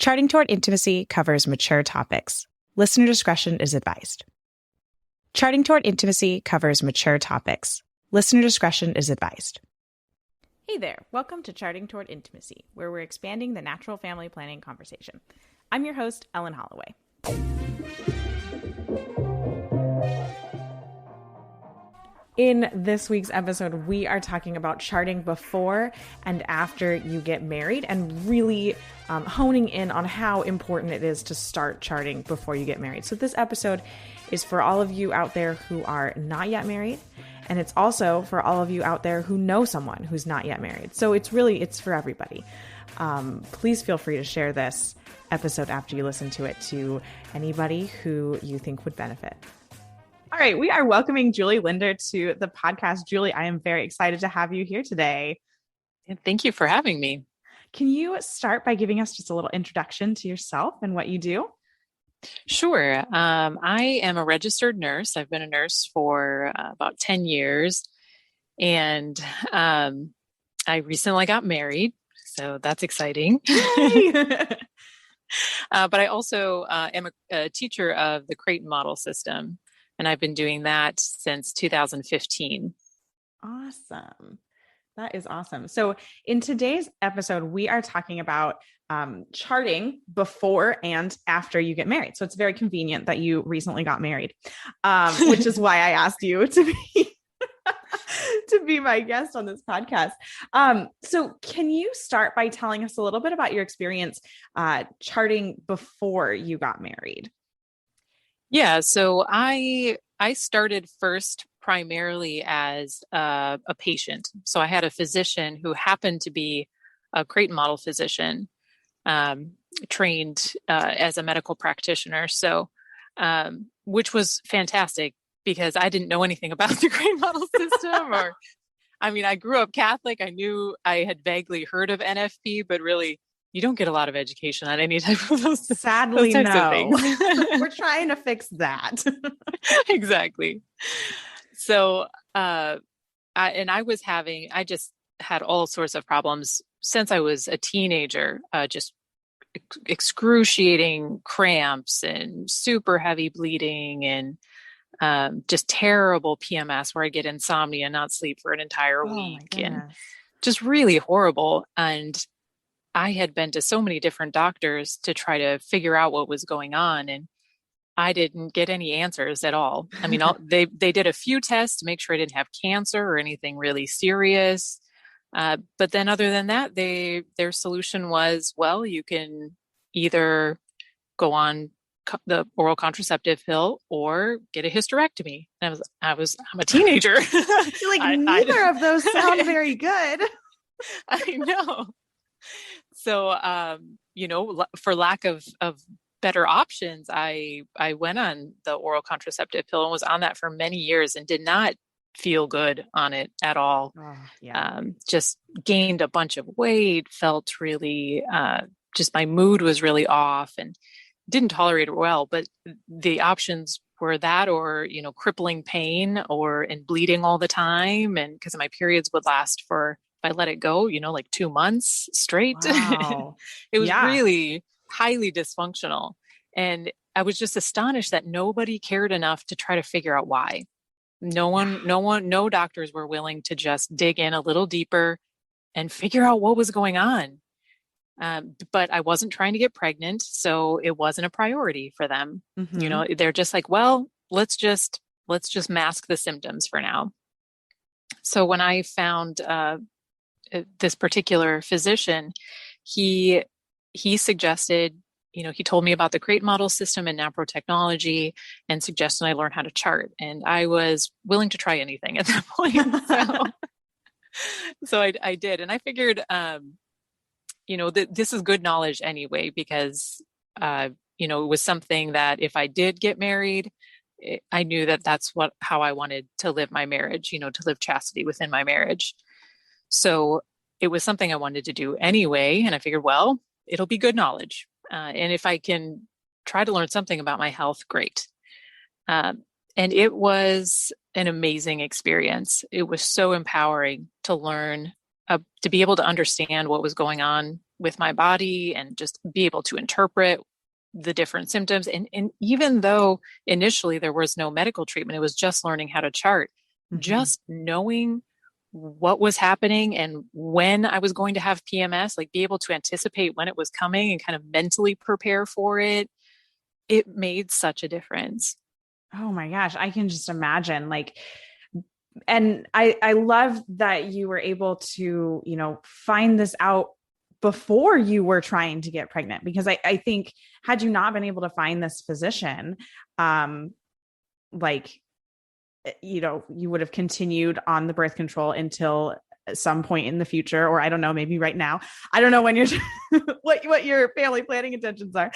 Charting Toward Intimacy covers mature topics. Listener discretion is advised. Charting Toward Intimacy covers mature topics. Listener discretion is advised. Hey there, welcome to Charting Toward Intimacy, where we're expanding the natural family planning conversation. I'm your host, Ellen Holloway. In this week's episode, we are talking about charting before and after you get married and really honing in on how important it is to start charting before you get married. So this episode is for all of you out there who are not yet married, and it's also for all of you out there who know someone who's not yet married. So it's for everybody. Please feel free to share this episode after you listen to it to anybody who you think would benefit. All right, we are welcoming Julie Linder to the podcast. Julie, I am very excited to have you here today. Thank you for having me. Can you start by giving us just a little introduction to yourself and what you do? Sure. I am a registered nurse. I've been a nurse for about 10 years, and I recently got married, so that's exciting. But I also am a teacher of the Creighton Model system. And I've been doing that since 2015. Awesome. That is awesome. So in today's episode, we are talking about charting before and after you get married. So it's very convenient that you recently got married, which is why I asked you to be my guest on this podcast. So can you start by telling us a little bit about your experience charting before you got married? Yeah, so I started first primarily as a patient. So I had a physician who happened to be a Creighton Model physician, trained as a medical practitioner. So, which was fantastic because I didn't know anything about the Creighton Model system. I grew up Catholic. I knew I had vaguely heard of NFP, but really, you don't get a lot of education on any type of those. Sadly, those types no. of things. We're trying to fix that. Exactly. So, I just had all sorts of problems since I was a teenager, just excruciating cramps and super heavy bleeding and just terrible PMS where I get insomnia and not sleep for an entire week and just really horrible. And I had been to so many different doctors to try to figure out what was going on, and I didn't get any answers at all. I mean, they did a few tests to make sure I didn't have cancer or anything really serious. But then other than that, their solution was, well, you can either go on the oral contraceptive pill or get a hysterectomy. And I'm a teenager. You're like, neither of those sound very good. I know. So, for lack of better options, I went on the oral contraceptive pill and was on that for many years and did not feel good on it at all. Just gained a bunch of weight, felt really, just my mood was really off and didn't tolerate it well. But the options were that or, crippling pain and bleeding all the time. And because my periods would last for, if I let it go, like 2 months straight. Wow. It was really highly dysfunctional. And I was just astonished that nobody cared enough to try to figure out why. No doctors were willing to just dig in a little deeper and figure out what was going on. But I wasn't trying to get pregnant, so it wasn't a priority for them. Mm-hmm. They're just like, well, let's just mask the symptoms for now. So when I found this particular physician, he suggested, he told me about the Creighton Model system and NAPRO technology and suggested I learn how to chart. And I was willing to try anything at that point. So I did. And I figured, this is good knowledge anyway, because, it was something that if I did get married, I knew that that's how I wanted to live my marriage, to live chastity within my marriage. So it was something I wanted to do anyway. And I figured, well, it'll be good knowledge. And if I can try to learn something about my health, great. And it was an amazing experience. It was so empowering to learn, to be able to understand what was going on with my body and just be able to interpret the different symptoms. And even though initially there was no medical treatment, it was just learning how to chart, just knowing what was happening and when I was going to have PMS, like be able to anticipate when it was coming and kind of mentally prepare for it. It made such a difference. Oh my gosh. I can just imagine and I love that you were able to, find this out before you were trying to get pregnant, because I think had you not been able to find this physician, you would have continued on the birth control until some point in the future, or I don't know, maybe right now. I don't know when you're what your family planning intentions are.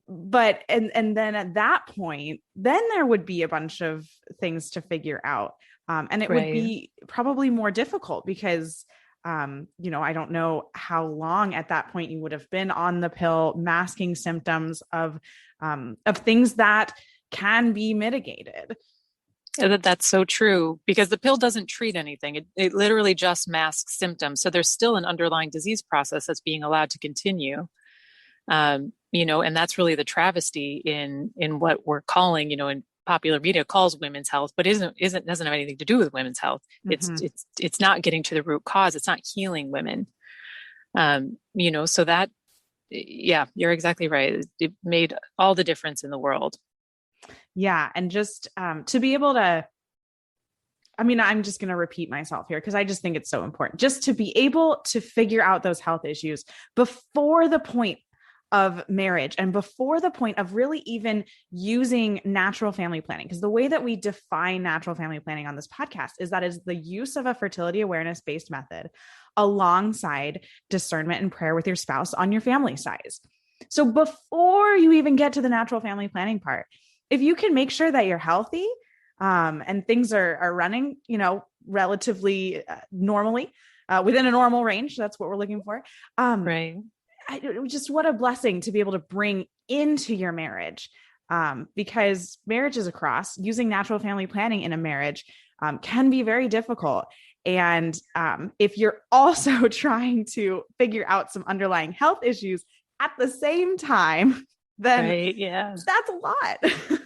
But then at that point, then there would be a bunch of things to figure out. And it would be probably more difficult because, I don't know how long at that point you would have been on the pill, masking symptoms of things that can be mitigated. That's so true, because the pill doesn't treat anything. It literally just masks symptoms. So there's still an underlying disease process that's being allowed to continue. And that's really the travesty in what we're calling, in popular media calls women's health, but doesn't have anything to do with women's health. It's not getting to the root cause. It's not healing women. So that, yeah, you're exactly right. It made all the difference in the world. Yeah. And just, to be able to, I'm just going to repeat myself here because I just think it's so important just to be able to figure out those health issues before the point of marriage and before the point of really even using natural family planning. Because the way that we define natural family planning on this podcast is that is the use of a fertility awareness-based method alongside discernment and prayer with your spouse on your family size. So before you even get to the natural family planning part, if you can make sure that you're healthy, and things are running, relatively normally, within a normal range, that's what we're looking for. Right. Just what a blessing to be able to bring into your marriage, because marriage is a cross. Using natural family planning in a marriage can be very difficult. And if you're also trying to figure out some underlying health issues at the same time, then that's a lot.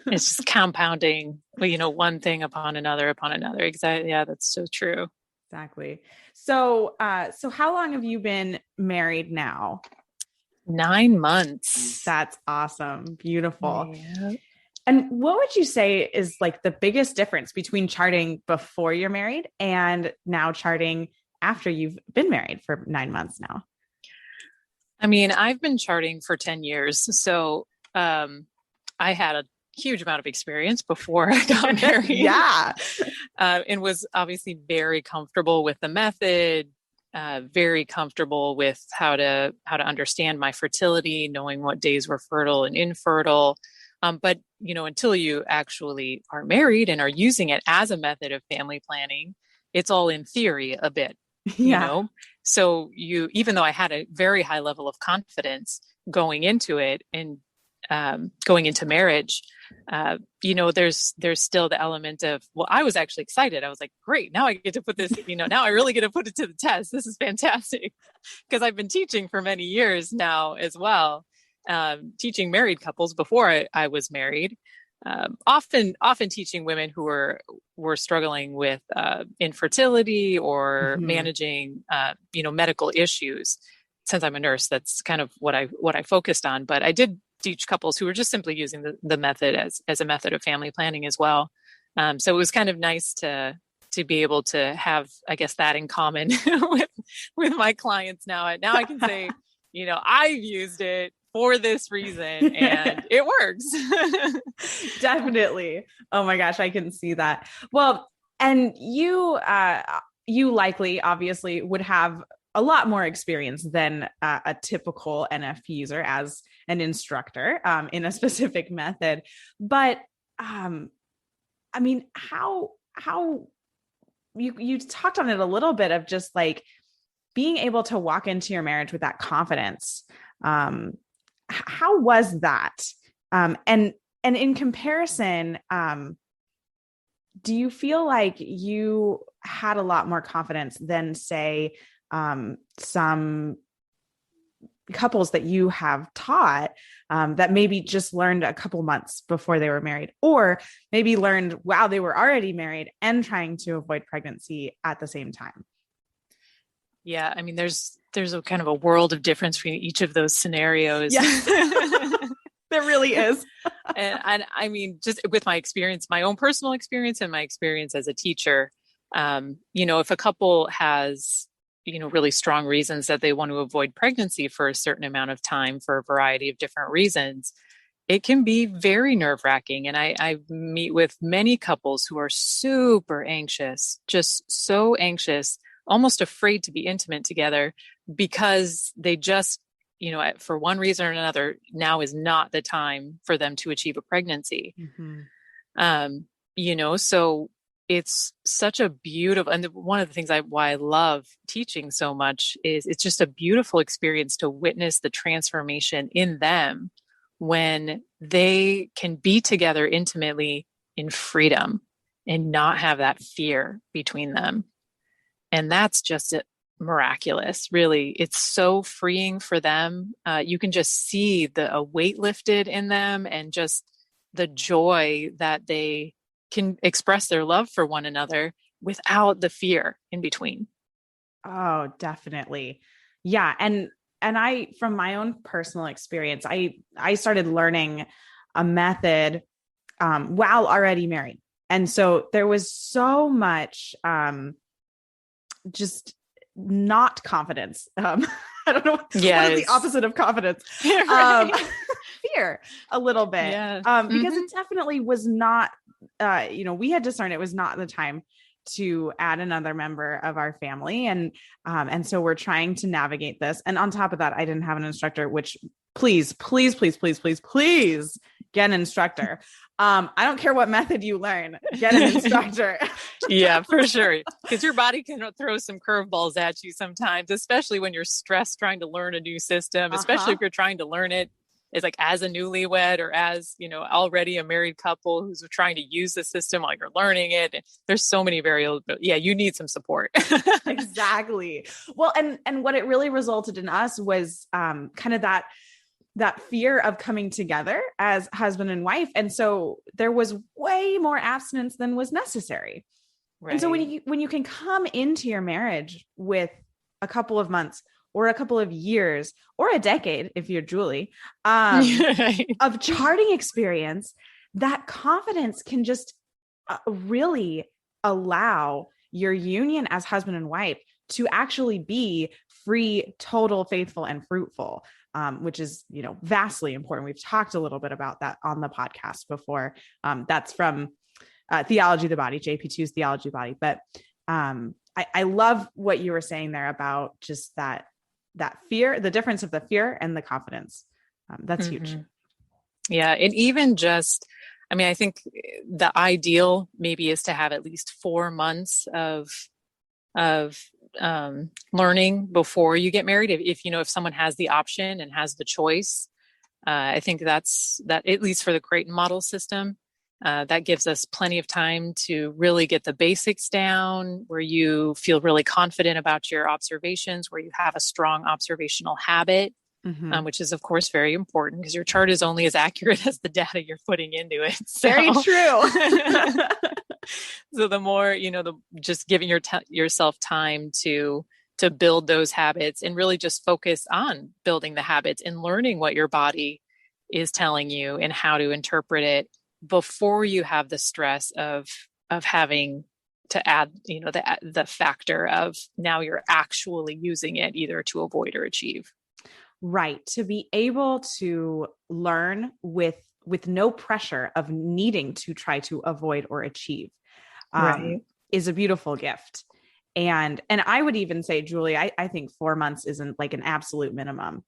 It's just compounding, one thing upon another. Exactly. Yeah, that's so true. Exactly. So how long have you been married now? 9 months. That's awesome. Beautiful. Yeah. And what would you say is like the biggest difference between charting before you're married and now charting after you've been married for 9 months now? I've been charting for 10 years. So I had a huge amount of experience before I got married. Yeah. And was obviously very comfortable with the method, very comfortable with how to understand my fertility, knowing what days were fertile and infertile. But, until you actually are married and are using it as a method of family planning, it's all in theory a bit, So even though I had a very high level of confidence going into it and going into marriage, there's still the element of, well, I was actually excited. I was like, great, now I get to put this, now I really get to put it to the test. This is fantastic, because I've been teaching for many years now as well, teaching married couples before I was married, often teaching women who were struggling with infertility or managing, medical issues. Since I'm a nurse, that's kind of what I focused on. But I did teach couples who were just simply using the method as a method of family planning as well. So it was kind of nice to be able to have, I guess, that in common with my clients now. Now I can say, I've used it for this reason and it works. Definitely. Oh my gosh, I can see that. Well, and you likely obviously would have a lot more experience than a typical NF user as an instructor in a specific method. But how you talked on it a little bit of just like being able to walk into your marriage with that confidence. How was that? And in comparison, do you feel like you had a lot more confidence than, say, some couples that you have taught that maybe just learned a couple months before they were married, or maybe learned while they were already married and trying to avoid pregnancy at the same time? Yeah. I mean, there's a kind of a world of difference between each of those scenarios. Yes. There really is. and I mean, just with my experience, my own personal experience and my experience as a teacher, if a couple has, really strong reasons that they want to avoid pregnancy for a certain amount of time for a variety of different reasons, it can be very nerve-wracking. And I meet with many couples who are super anxious, just so anxious, almost afraid to be intimate together because they just, for one reason or another, now is not the time for them to achieve a pregnancy. So it's such a beautiful, and one of the things why I love teaching so much is it's just a beautiful experience to witness the transformation in them when they can be together intimately in freedom and not have that fear between them. And that's just miraculous, really. It's so freeing for them. You can just see a weight lifted in them and just the joy that they can express their love for one another without the fear in between. Oh, definitely. Yeah. And I, from my own personal experience, I started learning a method while already married. And so there was so much just not confidence. I don't know. What is the opposite of confidence? Right. Fear a little bit. Yeah. Because it definitely was not, we had discerned it was not the time to add another member of our family. And so we're trying to navigate this. And on top of that, I didn't have an instructor, which please get an instructor. I don't care what method you learn, get an instructor. Yeah, for sure. Because your body can throw some curveballs at you sometimes, especially when you're stressed trying to learn a new system, especially if you're trying to learn it is like as a newlywed or as, already a married couple who's trying to use the system while you're learning it. And there's so many variables, but yeah, you need some support. Exactly. Well, and what it really resulted in us was kind of that fear of coming together as husband and wife. And so there was way more abstinence than was necessary. Right. And so when you can come into your marriage with a couple of months or a couple of years or a decade, if you're Julie, of charting experience, that confidence can just really allow your union as husband and wife to actually be free, total, faithful, and fruitful, which is, vastly important. We've talked a little bit about that on the podcast before. That's from Theology of the Body, JP2's Theology of the Body. But I love what you were saying there about just that fear, the difference of the fear and the confidence. That's huge. Yeah. And even just, I think the ideal maybe is to have at least 4 months of learning before you get married. If someone has the option and has the choice, I think that at least for the Creighton Model system, that gives us plenty of time to really get the basics down, where you feel really confident about your observations, where you have a strong observational habit, which is, of course, very important because your chart is only as accurate as the data you're putting into it. So. Very true. So the more, just giving yourself time to build those habits and really just focus on building the habits and learning what your body is telling you and how to interpret it before you have the stress of having to add, the factor of now you're actually using it either to avoid or achieve. Right. To be able to learn with no pressure of needing to try to avoid or achieve is a beautiful gift. And I would even say, Julie, I think 4 months isn't like an absolute minimum.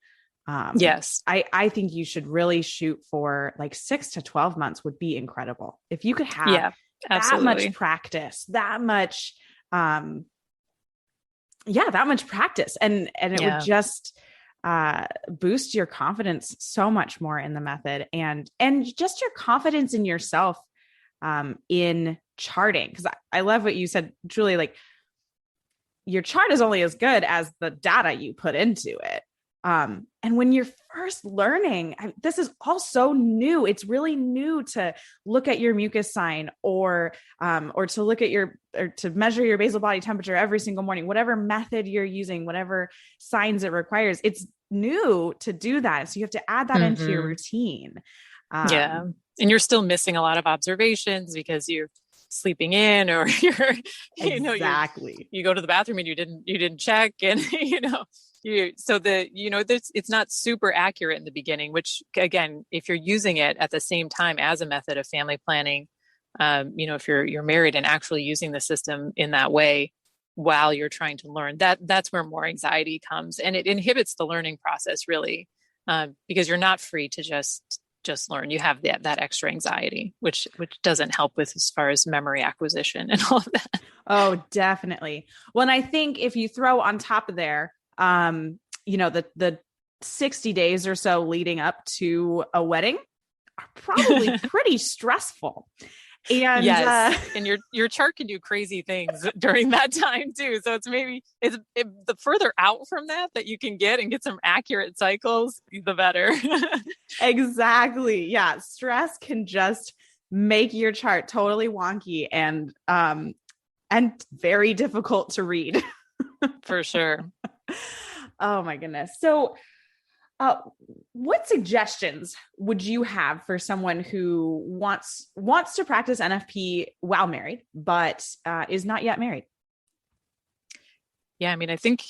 Yes. I think you should really shoot for like 6 to 12 months would be incredible. If you could have that much practice, that much practice. And it would just boost your confidence so much more in the method and just your confidence in yourself in charting. Cause I love what you said, Julie, like your chart is only as good as the data you put into it. And when you're first learning, this is all so new. It's really new to look at your mucus sign or to look at or to measure your basal body temperature every single morning, whatever method you're using, whatever signs it requires. It's new to do that. So you have to add that into your routine. Yeah. And you're still missing a lot of observations because you're sleeping in, or you're, exactly. you go to the bathroom and you didn't check, and it's not super accurate in the beginning, which again, if you're using it at the same time as a method of family planning, if you're married and actually using the system in that way while you're trying to learn, that's where more anxiety comes, and it inhibits the learning process really, because you're not free to just learn. You have that extra anxiety, which doesn't help with as far as memory acquisition and all of that. Oh, definitely. Well, and I think if you throw on top of there, the 60 days or so leading up to a wedding are probably pretty stressful. And yes, and your chart can do crazy things during that time too. So it's the further out from that you can get some accurate cycles, the better. Exactly. Yeah. Stress can just make your chart totally wonky and very difficult to read. For sure. Oh my goodness. So what suggestions would you have for someone who wants to practice NFP while married, but is not yet married? Yeah, I mean, I think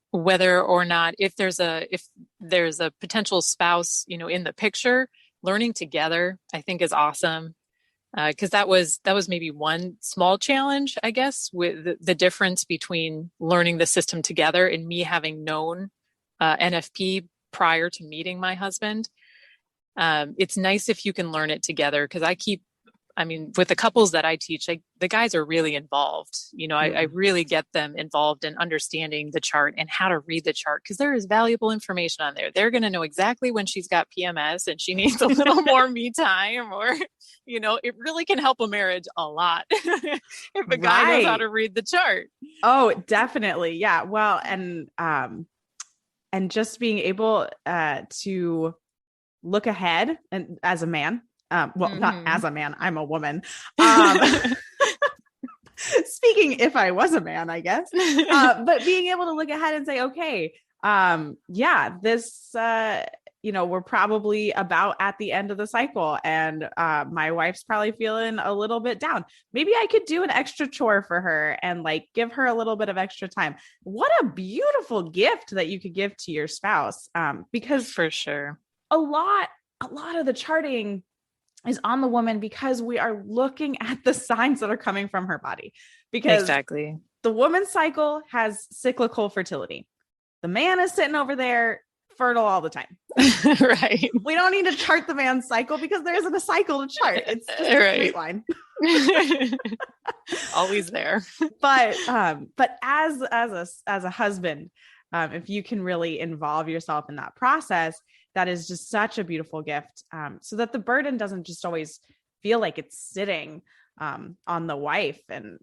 whether or not, if there's a potential spouse, in the picture, learning together, I think is awesome. Because that was maybe one small challenge, I guess, with the difference between learning the system together and me having known NFP prior to meeting my husband. It's nice if you can learn it together, because with the couples that I teach, the guys are really involved. I really get them involved in understanding the chart and how to read the chart, because there is valuable information on there. They're going to know exactly when she's got PMS and she needs a little more me time, or, it really can help a marriage a lot if a guy knows how to read the chart. Oh, definitely. Yeah. Well, and just being able to look ahead, and as a man, not as a man, I'm a woman. Speaking if I was a man, I guess, but being able to look ahead and say, okay, this, we're probably about at the end of the cycle, and my wife's probably feeling a little bit down. Maybe I could do an extra chore for her and give her a little bit of extra time. What a beautiful gift that you could give to your spouse. Because for sure, a lot of the charting is on the woman, because we are looking at the signs that are coming from her body, because exactly, the woman's cycle has cyclical fertility. The man is sitting over there fertile all the time. Right. We don't need to chart the man's cycle, because there isn't a cycle to chart. It's just a straight line. Always there. But as a husband, if you can really involve yourself in that process, that is just such a beautiful gift. So that the burden doesn't just always feel like it's sitting on the wife. And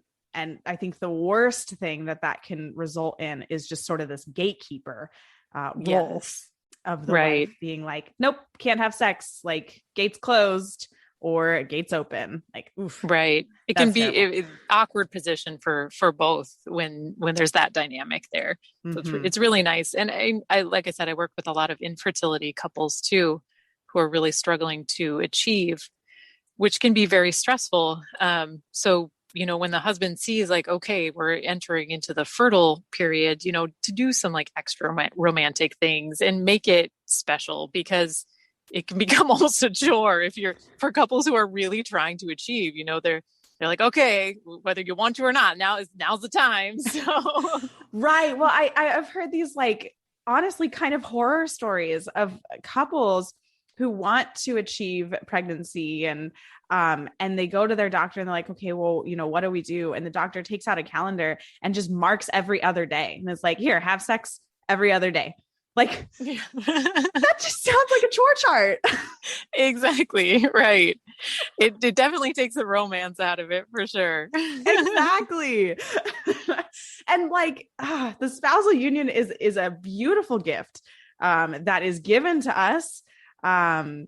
I think the worst thing that can result in is just sort of this gatekeeper role of the wife being like, nope, can't have sex, gates closed or gates open. Oof. Right. It can be an awkward position for both when there's that dynamic there. So it's really nice. And I, like I said, I work with a lot of infertility couples too, who are really struggling to achieve, which can be very stressful. So, when the husband sees okay, we're entering into the fertile period, to do some extra romantic things and make it special, because it can become almost a chore for couples who are really trying to achieve, they're like, okay, whether you want to or not, now's the time. So, right. Well, I've heard these honestly kind of horror stories of couples who want to achieve pregnancy, and they go to their doctor and they're like, okay, well, what do we do? And the doctor takes out a calendar and just marks every other day. And it's like, here, have sex every other day. That just sounds like a chore chart. Exactly. Right. It definitely takes the romance out of it, for sure. Exactly. And the spousal union is a beautiful gift. that is given to us. And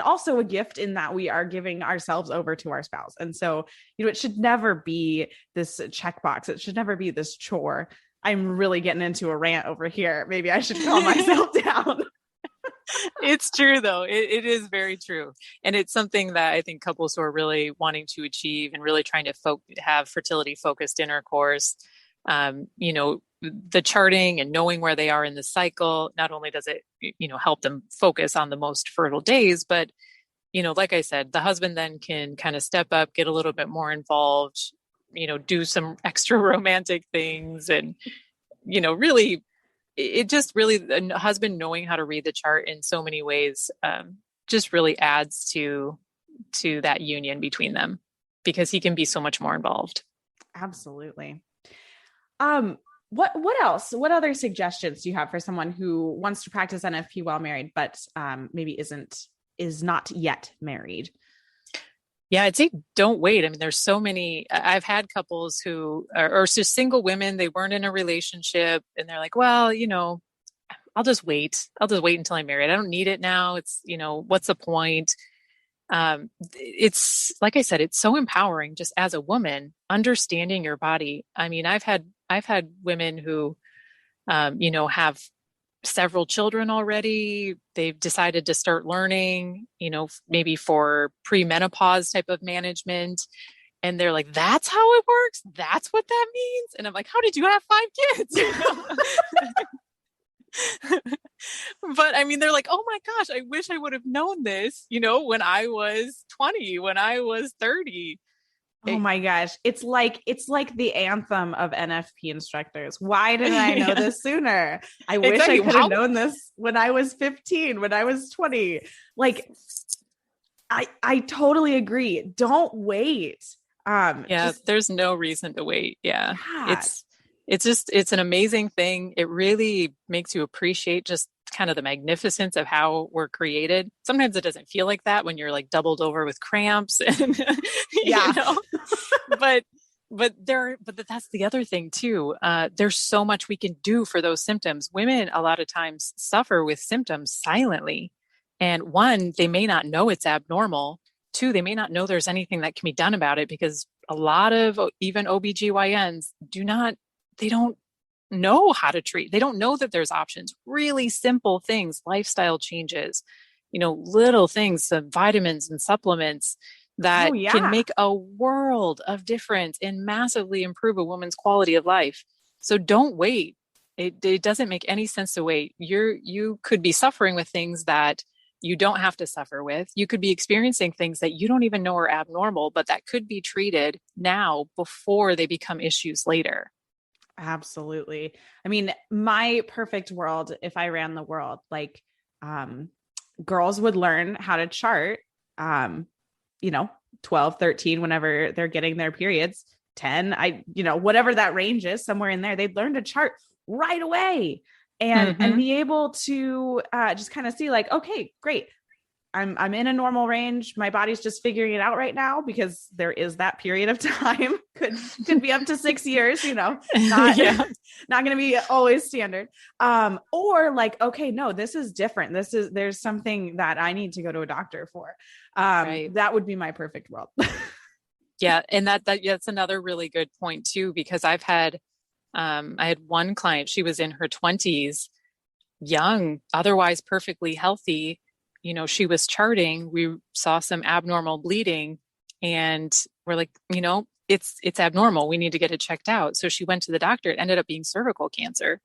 also a gift in that we are giving ourselves over to our spouse. And so, it should never be this checkbox. It should never be this chore. I'm really getting into a rant over here. Maybe I should calm myself down. It's true though. It is very true. And it's something that I think couples who are really wanting to achieve and really trying to have fertility focused intercourse, the charting and knowing where they are in the cycle, not only does it, help them focus on the most fertile days, but, like I said, the husband then can kind of step up, get a little bit more involved, do some extra romantic things and, really, it just really, a husband knowing how to read the chart in so many ways, just really adds to that union between them because he can be so much more involved. Absolutely. What else? What other suggestions do you have for someone who wants to practice NFP while married, but maybe is not yet married? Yeah, I'd say don't wait. I mean, there's so many. I've had couples who are just single women. They weren't in a relationship, and they're like, "Well, I'll just wait. I'll just wait until I'm married. I don't need it now. It's what's the point?" It's like I said, it's so empowering just as a woman understanding your body. I mean, I've had women who, have several children already. They've decided to start learning, maybe for premenopause type of management. And they're like, that's how it works. That's what that means. And I'm like, how did you have 5 kids? But I mean, they're like, oh my gosh, I wish I would have known this, when I was 20, when I was 30. Oh my gosh. It's like the anthem of NFP instructors. Why didn't I know this sooner? I wish I could have known this when I was 15, when I was 20. Like, I totally agree. Don't wait. There's no reason to wait. Yeah. It's an amazing thing. It really makes you appreciate just kind of the magnificence of how we're created. Sometimes it doesn't feel like that when you're like doubled over with cramps and but that's the other thing too. There's so much we can do for those symptoms. Women a lot of times suffer with symptoms silently. And 1, they may not know it's abnormal. 2, they may not know there's anything that can be done about it because a lot of even OBGYNs they don't know how to treat. They don't know that there's options, really simple things, lifestyle changes, little things, some vitamins and supplements that can make a world of difference and massively improve a woman's quality of life. So don't wait. It doesn't make any sense to wait. You could be suffering with things that you don't have to suffer with. You could be experiencing things that you don't even know are abnormal, but that could be treated now before they become issues later. Absolutely. I mean, my perfect world, if I ran the world, like, girls would learn how to chart, 12, 13, whenever they're getting their periods, 10, whatever that range is, somewhere in there, they'd learn to chart right away and be able to, just kind of see like, okay, great. I'm in a normal range. My body's just figuring it out right now because there is that period of time. Could be up to 6 years, not going to be always standard. Or like, okay, no, this is different. There's something that I need to go to a doctor for. Right. That would be my perfect world. Yeah. And that's another really good point too, because I had one client, she was in her 20s, young, otherwise perfectly healthy. She was charting, we saw some abnormal bleeding and we're like, it's abnormal. We need to get it checked out. So she went to the doctor. It ended up being cervical cancer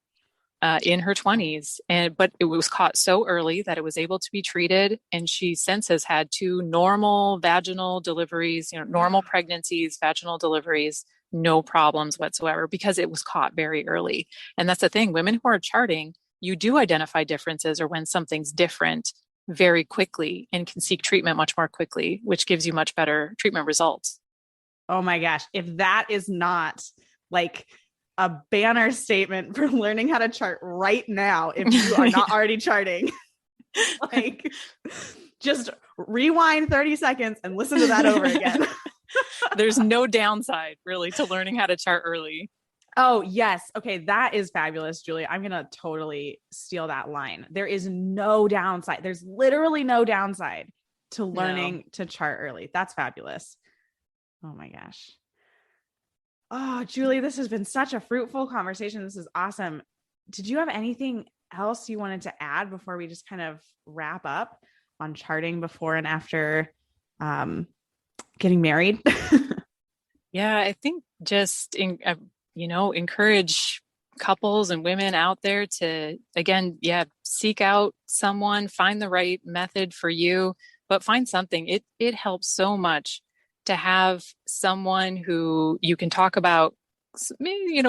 in her 20s. But it was caught so early that it was able to be treated. And she since has had 2 normal vaginal deliveries, normal pregnancies, vaginal deliveries, no problems whatsoever because it was caught very early. And that's the thing. Women who are charting, you do identify differences or when something's different very quickly and can seek treatment much more quickly, which gives you much better treatment results. Oh my gosh. If that is not like a banner statement for learning how to chart right now, if you are not already charting, like just rewind 30 seconds and listen to that over again. There's no downside really to learning how to chart early. Oh, yes. Okay. That is fabulous, Julie. I'm going to totally steal that line. There is no downside. There's literally no downside to No. learning to chart early. That's fabulous. Oh my gosh. Oh, Julie, this has been such a fruitful conversation. This is awesome. Did you have anything else you wanted to add before we just kind of wrap up on charting before and after getting married? Yeah, I think encourage couples and women out there to, again, yeah, seek out someone, find the right method for you, but find something. It helps so much to have someone who you can talk about, maybe,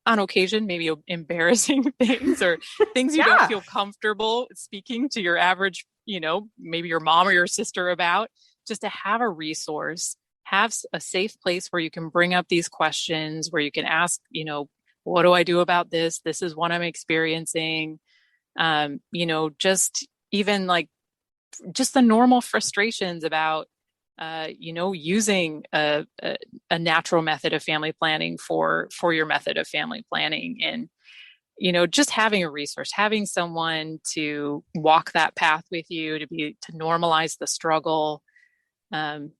on occasion, maybe embarrassing things or things you don't Yeah. feel comfortable speaking to your average, maybe your mom or your sister about, just to have a resource, have a safe place where you can bring up these questions, where you can ask, what do I do about this? This is what I'm experiencing. Just even like just the normal frustrations about, using a natural method of family planning for your method of family planning. And, just having a resource, having someone to walk that path with you, to normalize the struggle, and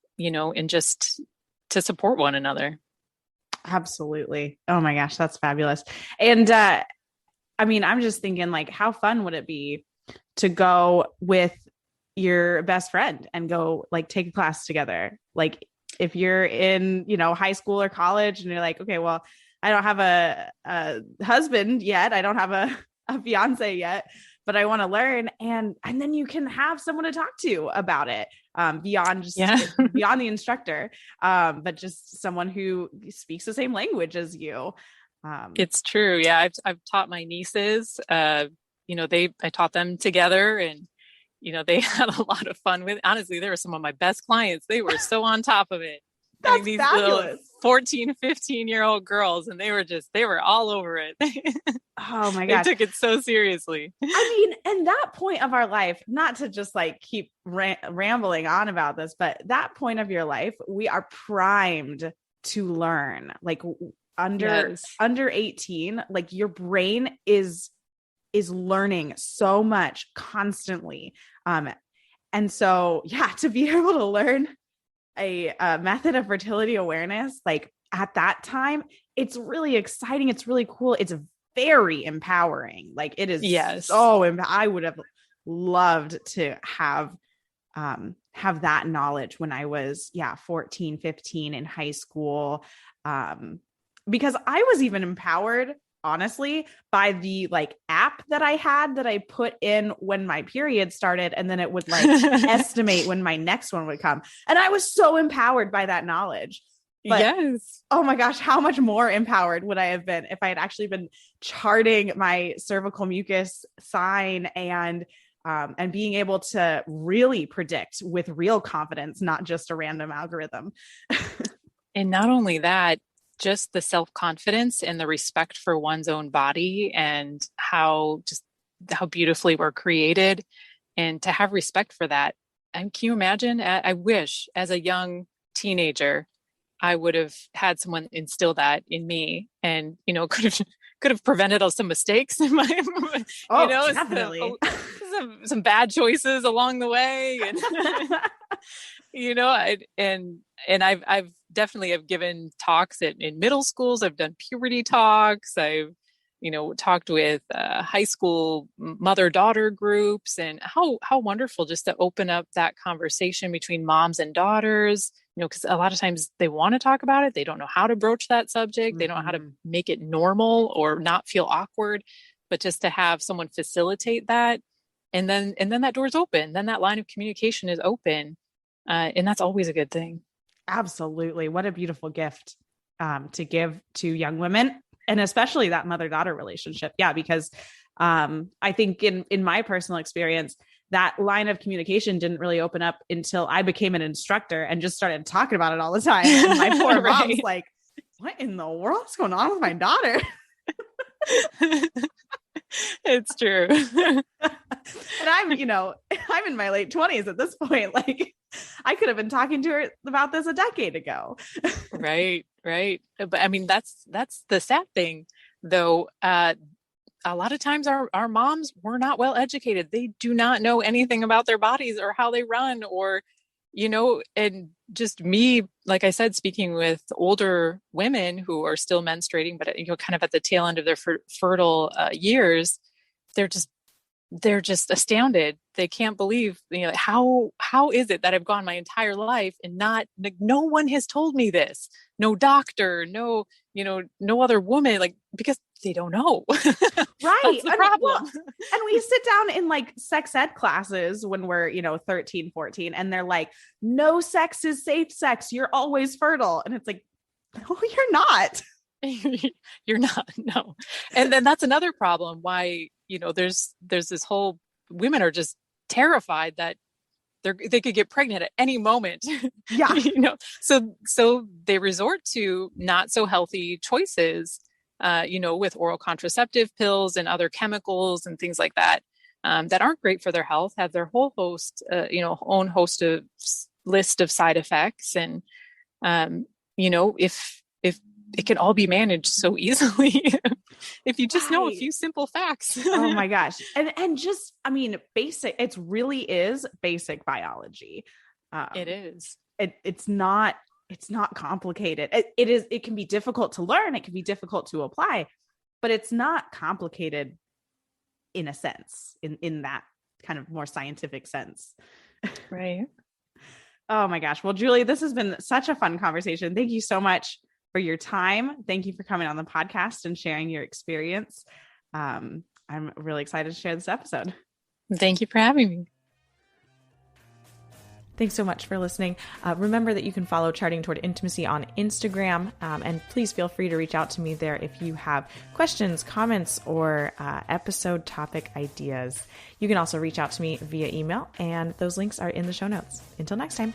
just to support one another. Absolutely. Oh my gosh, that's fabulous. And I mean, I'm just thinking like how fun would it be to go with your best friend and go like take a class together? Like if you're in, high school or college and you're like, okay, well, I don't have a husband yet. I don't have a fiance yet, but I want to learn. And then you can have someone to talk to about it, beyond beyond the instructor, but just someone who speaks the same language as you. It's true. Yeah. I've taught my nieces, I taught them together, and, they had a lot of fun with, honestly, they were some of my best clients. They were so on top of it. I mean, That's these little fabulous. 14, 15-year-old girls, and they were all over it. Oh my They gosh. took it so seriously. I mean, and that point of our life, not to just like keep rambling on about this, but that point of your life, we are primed to learn. Like Yes. under 18, like your brain is learning so much constantly. And so yeah, to be able to learn a method of fertility awareness, like at that time, it's really exciting. It's really cool. It's very empowering. Like it is Yes. so, I would have loved to have that knowledge when I was, 14, 15 in high school. Because I was even empowered, honestly, by the like app that I had that I put in when my period started, and then it would like estimate when my next one would come. And I was so empowered by that knowledge. But Yes. oh my gosh, how much more empowered would I have been if I had actually been charting my cervical mucus sign and being able to really predict with real confidence, not just a random algorithm. And not only that, just the self-confidence and the respect for one's own body, and how beautifully we're created, and to have respect for that. And can you imagine? I wish as a young teenager, I would have had someone instill that in me, and, could have prevented some mistakes in my, Definitely. some bad choices along the way. And, I've definitely have given talks in middle schools. I've done puberty talks. I've, talked with high school mother-daughter groups, and how wonderful just to open up that conversation between moms and daughters, because a lot of times they want to talk about it. They don't know how to broach that subject. Mm-hmm. They don't know how to make it normal or not feel awkward, but just to have someone facilitate that. And then that door's open. Then that line of communication is open. And that's always a good thing. Absolutely. What a beautiful gift to give to young women, and especially that mother-daughter relationship. Yeah, because I think in my personal experience, that line of communication didn't really open up until I became an instructor and just started talking about it all the time. And my poor Right. mom's like, what in the world is going on with my daughter? It's true. And I'm in my late 20s at this point. Like I could have been talking to her about this a decade ago. Right. Right. But I mean, that's the sad thing, though. A lot of times our moms were not well educated. They do not know anything about their bodies or how they run, or, and just me, like I said, speaking with older women who are still menstruating, but, kind of at the tail end of their fertile years, they're just astounded. They can't believe, how is it that I've gone my entire life and no one has told me this, no doctor, no other woman, because they don't know. Right. That's the problem. And we sit down in like sex ed classes when we're, 13, 14, and they're like, no sex is safe sex. You're always fertile. And it's like, no, you're not. You're not. No. And then that's another problem why, there's this whole, women are just terrified that they could get pregnant at any moment. Yeah. So they resort to not so healthy choices, with oral contraceptive pills and other chemicals and things like that, that aren't great for their health, have their whole host, own host of list of side effects. And, if it can all be managed so easily if you just know a few simple facts. Oh my gosh. And just, basic, it really is basic biology. It is. It's not complicated. It can be difficult to learn. It can be difficult to apply, but it's not complicated in a sense, in that kind of more scientific sense. Right. Oh my gosh. Well, Julie, this has been such a fun conversation. Thank you so much for your time. Thank you for coming on the podcast and sharing your experience. I'm really excited to share this episode. Thank you for having me. Thanks so much for listening. Remember that you can follow Charting Toward Intimacy on Instagram, and please feel free to reach out to me there if you have questions, comments, or episode topic ideas. You can also reach out to me via email, and those links are in the show notes. Until next time.